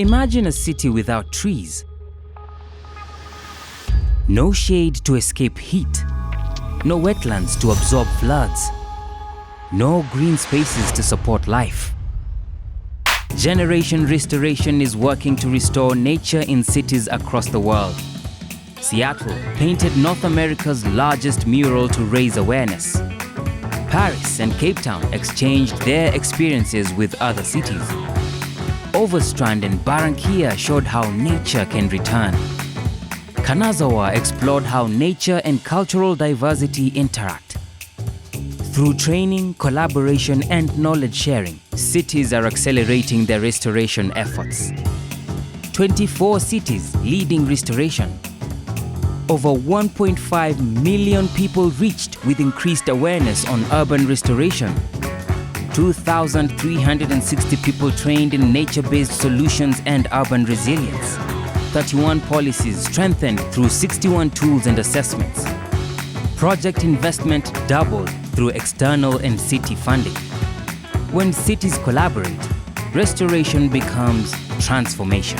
Imagine a city without trees. No shade to escape heat. No wetlands to absorb floods. No green spaces to support life. Generation Restoration is working to restore nature in cities across the world. Seattle painted North America's largest mural to raise awareness. Paris and Cape Town exchanged their experiences with other cities. Overstrand and Barranquilla showed how nature can return. Kanazawa explored how nature and cultural diversity interact. Through training, collaboration, and knowledge sharing, cities are accelerating their restoration efforts. 24 cities leading restoration. Over 1.5 million people reached with increased awareness on urban restoration. 2,360 people trained in nature-based solutions and urban resilience. 31 policies strengthened through 61 tools and assessments. Project investment doubled through external and city funding. When cities collaborate, restoration becomes transformation.